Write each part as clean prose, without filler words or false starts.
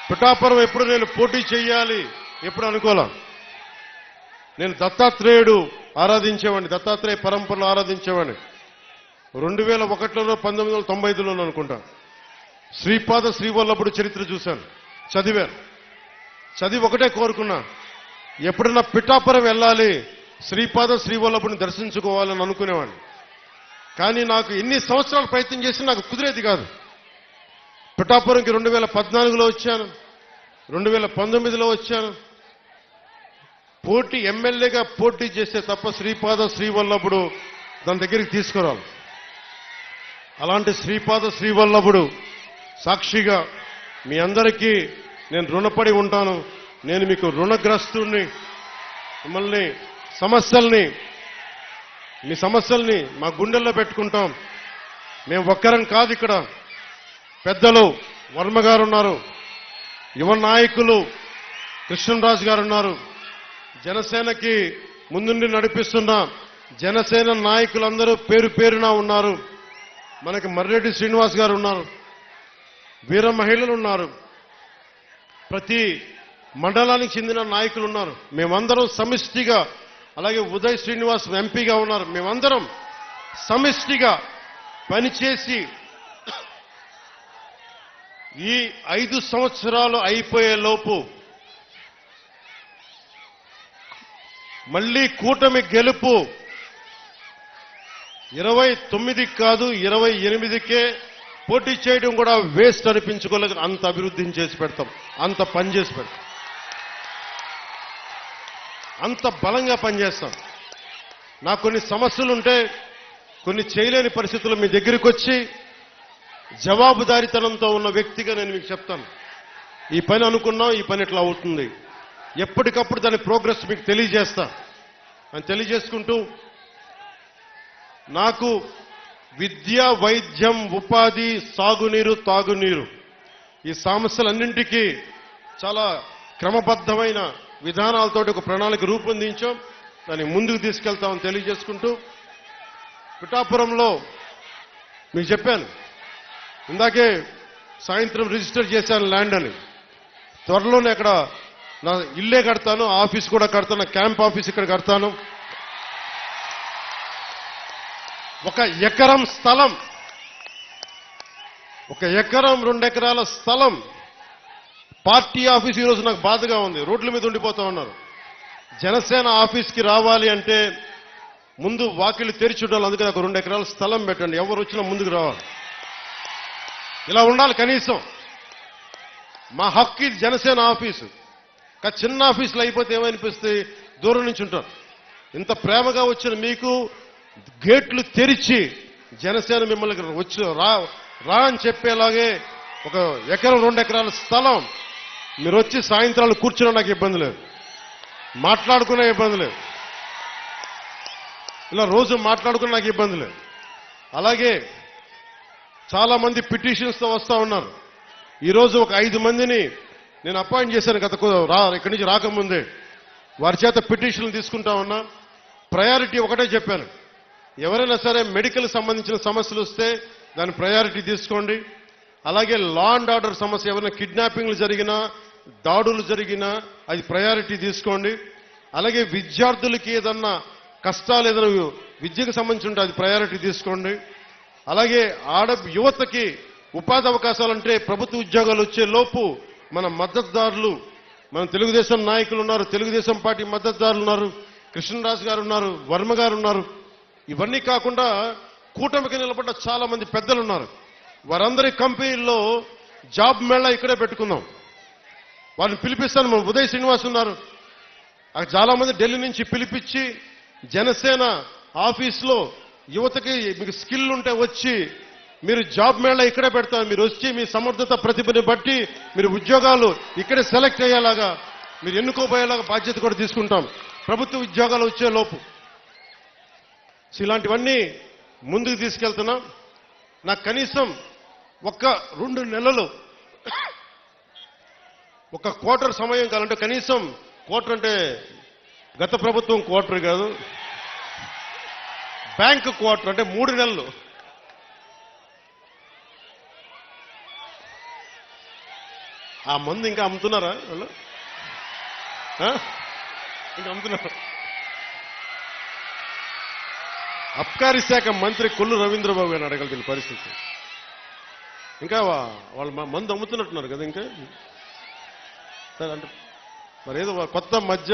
పిఠాపురం ఎప్పుడు నేను పోటీ చేయాలి ఎప్పుడు అనుకోలే. నేను దత్తాత్రేయుడు ఆరాధించేవాడిని, దత్తాత్రేయ పరంపరలో ఆరాధించేవాడిని. 2001లో 1995లో అనుకుంటా శ్రీపాద శ్రీవల్లభుడు చరిత్ర చూశాను, చదివాను. చదివి ఒకటే కోరుకున్నా, ఎప్పుడన్నా పిఠాపురం వెళ్ళాలి, శ్రీపాద శ్రీవల్లభుడిని దర్శించుకోవాలని అనుకునేవాడిని. కానీ నాకు ఎన్ని సంవత్సరాలు ప్రయత్నం చేసినా నాకు కుదిరేది కాదు. పిఠాపురంకి 2014లో వచ్చాను, 2019లో వచ్చాను. ఎమ్మెల్యేగా పోటీ చేస్తే తప్ప శ్రీపాద శ్రీవల్లభుడు దాని దగ్గరికి తీసుకురాలి. అలాంటి శ్రీపాద శ్రీవల్లభుడు సాక్షిగా మీ అందరికీ నేను రుణపడి ఉంటాను. నేను మీకు రుణగ్రస్తుని. మిమ్మల్ని మీ సమస్యల్ని మా గుండెల్లో పెట్టుకుంటాం. మేము ఒక్కరం కాదు, ఇక్కడ పెద్దలు వర్మ గారు ఉన్నారు, యువ నాయకులు కృష్ణరాజు గారు ఉన్నారు, జనసేనకి ముందుండి నడిపిస్తున్న జనసేన నాయకులందరూ పేరు పేరున ఉన్నారు. మనకి మర్రెడ్డి శ్రీనివాస్ గారు ఉన్నారు, వీర మహిళలు ఉన్నారు, ప్రతి మండలానికి చెందిన నాయకులు ఉన్నారు. మేమందరం సమిష్టిగా, అలాగే ఉదయ్ శ్రీనివాస్ ఎంపీగా ఉన్నారు. మేమందరం సమిష్టిగా పనిచేసి ఈ 5 సంవత్సరాలు అయిపోయే లోపు మళ్లీ కూటమి గెలుపు 29 కాదు 28కే పోటీ చేయడం కూడా వేస్ట్ అనిపించుకోలేదు. అంత అభివృద్ధిని చేసి పెడతాం, అంత పని చేసి పెడతాం, అంత బలంగా పనిచేస్తాం. నాకు కొన్ని సమస్యలుంటే, కొన్ని చేయలేని పరిస్థితులు మీ దగ్గరికి వచ్చి జవాబుదారీతనంతో ఉన్న వ్యక్తిగా నేను మీకు చెప్తాను, ఈ పని అనుకున్నాం, ఈ పని ఎట్లా అవుతుంది, ఎప్పటికప్పుడు దాని ప్రోగ్రెస్ మీకు తెలియజేస్తా అని తెలియజేసుకుంటూ, నాకు విద్య, వైద్యం, ఉపాధి, సాగునీరు, తాగునీరు ఈ సమస్యలన్నింటికీ చాలా క్రమబద్ధమైన విధానాలతో ఒక ప్రణాళిక రూపొందించాం. దాన్ని ముందుకు తీసుకెళ్తామని తెలియజేసుకుంటూ, పిఠాపురంలో మీకు చెప్పాను ఇందాకే, సాయంత్రం రిజిస్టర్ చేశాను ల్యాండ్ అని. త్వరలోనే అక్కడ నా ఇల్లే కడతాను, ఆఫీస్ కూడా కడతాను, క్యాంప్ ఆఫీస్ ఇక్కడ కడతాను. 1 ఎకరం స్థలం, 1 ఎకరం 2 ఎకరాల స్థలం, పార్టీ ఆఫీస్ ఈరోజు నాకు బాధగా ఉంది, రోడ్ల మీద ఉండిపోతా ఉన్నారు. జనసేన ఆఫీస్కి రావాలి అంటే ముందు వాకిలి తెరిచి ఉండాలి. అందుకే నాకు 2 ఎకరాల స్థలం పెట్టండి, ఎవరు వచ్చినా ముందుకు రావాలి. ఇలా ఉండాలి కనీసం. మా హక్కు ఇది జనసేన ఆఫీసు. చిన్న ఆఫీసులు అయిపోతే ఏమనిపిస్తుంది, దూరం నుంచి ఉంటారు. ఇంత ప్రేమగా వచ్చిన మీకు గేట్లు తెరిచి జనసేన మిమ్మల్ని వచ్చి రా అని చెప్పేలాగే 1 ఎకరం 2 ఎకరాల స్థలం, మీరు వచ్చి సాయంత్రాలు కూర్చున్నా నాకు ఇబ్బంది లేదు, మాట్లాడుకునే ఇబ్బంది లేదు, ఇలా రోజు మాట్లాడుకున్న నాకు ఇబ్బంది లేదు. అలాగే చాలా మంది పిటిషన్స్తో వస్తా ఉన్నారు. ఈరోజు ఒక 5 మందిని నేను అపాయింట్ చేశాను ఇక్కడి నుంచి రాకముందే. వారి చేత పిటిషన్లు తీసుకుంటా ఉన్నా. ప్రయారిటీ ఒకటే చెప్పాను, ఎవరైనా సరే మెడికల్ సంబంధించిన సమస్యలు వస్తే దాని ప్రయారిటీ తీసుకోండి. అలాగే లా అండ్ ఆర్డర్ సమస్య, ఎవరైనా కిడ్నాపింగ్లు జరిగినా, దాడులు జరిగినా అది ప్రయారిటీ తీసుకోండి. అలాగే విద్యార్థులకి ఏదన్నా కష్టాలు, ఏదైనా విద్యకు సంబంధించి ఉంటే అది ప్రయారిటీ తీసుకోండి. అలాగే యువతకి ఉపాధి అవకాశాలంటే ప్రభుత్వ ఉద్యోగాలు వచ్చే లోపు మన మద్దతుదారులు, మన తెలుగుదేశం నాయకులు ఉన్నారు, తెలుగుదేశం పార్టీ మద్దతుదారులు ఉన్నారు, కృష్ణరాజు గారు ఉన్నారు, వర్మ గారు ఉన్నారు. ఇవన్నీ కాకుండా కూటమికి నిలబడ్డ చాలా మంది పెద్దలు ఉన్నారు. వారందరి కంపెనీల్లో జాబ్ మేళా ఇక్కడే పెట్టుకుందాం. వారిని పిలిపిస్తాను. మన ఉదయ్ శ్రీనివాస్ ఉన్నారు, చాలా మంది ఢిల్లీ నుంచి పిలిపించి జనసేన ఆఫీస్లో యువతకి మీకు స్కిల్ ఉంటే వచ్చి మీరు జాబ్ మేళా ఇక్కడే పెడతారు. మీరు వచ్చి మీ సమర్థత ప్రతిభని బట్టి మీరు ఉద్యోగాలు ఇక్కడే సెలెక్ట్ అయ్యేలాగా, మీరు ఎన్నుకోబోయేలాగా బాధ్యత కూడా తీసుకుంటాం ప్రభుత్వ ఉద్యోగాలు వచ్చే లోపు. ఇలాంటివన్నీ ముందుకు తీసుకెళ్తున్నాం. నాకు కనీసం 1-2 నెలలు, 1 క్వార్టర్ సమయం కావాలంటే, కనీసం క్వార్టర్ అంటే గత ప్రభుత్వం క్వార్టర్ కాదు, బ్యాంక్ క్వార్టర్ అంటే 3 నెలలు. ఆ మందు ఇంకా అమ్ముతున్నారా వాళ్ళు? ఇంకా అమ్ముతున్నారు. అబ్కారీ శాఖ మంత్రి కొల్లు రవీంద్రబాబు గారిని అడగాలి దీని పరిస్థితి. ఇంకా వాళ్ళు మందు అమ్ముతున్నట్టున్నారు కదా ఇంకా. సరే అంటే మరి ఏదో కొత్త మధ్య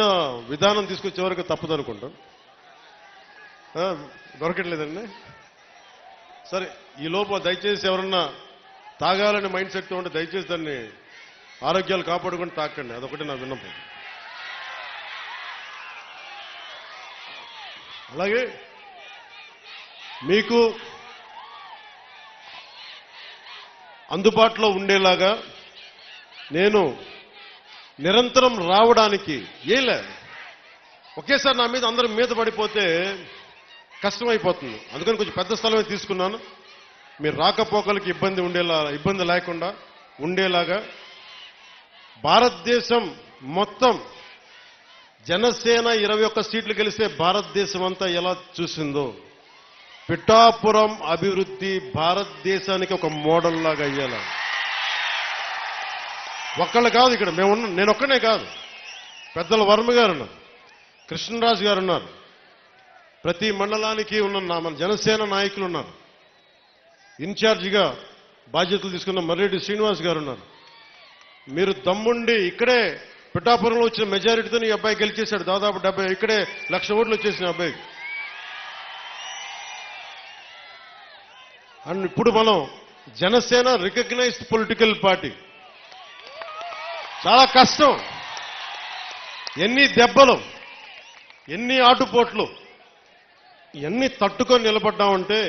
విధానం తీసుకొచ్చే వరకు తప్పదు అనుకుంటాం. దొరకట్లేదండి. సరే ఈ లోపల దయచేసి ఎవరన్నా తాగాలని మైండ్ సెట్తో ఉంటే దయచేసి దాన్ని ఆరోగ్యాలు కాపాడుకుని తాకండి. అదొకటి నా విన్నపం. అలాగే మీకు అందుబాటులో ఉండేలాగా నేను నిరంతరం రావడానికి ఏలే ఒకేసారి నా మీద అందరం మీద పడిపోతే కష్టమైపోతుంది. అందుకని కొంచెం పెద్ద స్థలమే తీసుకున్నాను. మీరు రాకపోకలకి ఇబ్బంది లేకుండా ఉండేలాగా భారతదేశం మొత్తం జనసేన 21 సీట్లు గెలిస్తే భారతదేశం అంతా ఎలా చూసిందో పిఠాపురం అభివృద్ధి భారతదేశానికి ఒక మోడల్ లాగా అయ్యేలా. ఒక్కళ్ళు కాదు ఇక్కడ నేను ఒక్కనే కాదు. పెద్దల వర్మ గారు ఉన్నారు, కృష్ణరాజు గారు ఉన్నారు, ప్రతి మండలానికి ఉన్న మన జనసేన నాయకులు ఉన్నారు, ఇన్ఛార్జిగా బాధ్యతలు తీసుకున్న మర్రెడ్డి శ్రీనివాస్ గారు ఉన్నారు. మీరు దమ్ముండి ఇక్కడే పిఠాపురంలో వచ్చిన మెజారిటీతో ఈ అబ్బాయి గెలిచేశాడు. దాదాపు 70 ఇక్కడే 1,00,000 ఓట్లు వచ్చేసిన అబ్బాయికి. అండ్ ఇప్పుడు మనం జనసేన రికగ్నైజ్డ్ పొలిటికల్ పార్టీ. చాలా కష్టం, ఎన్ని దెబ్బలు, ఎన్ని ఆటుపోట్లు, ఇవన్నీ తట్టుకొని నిలబడ్డామంటే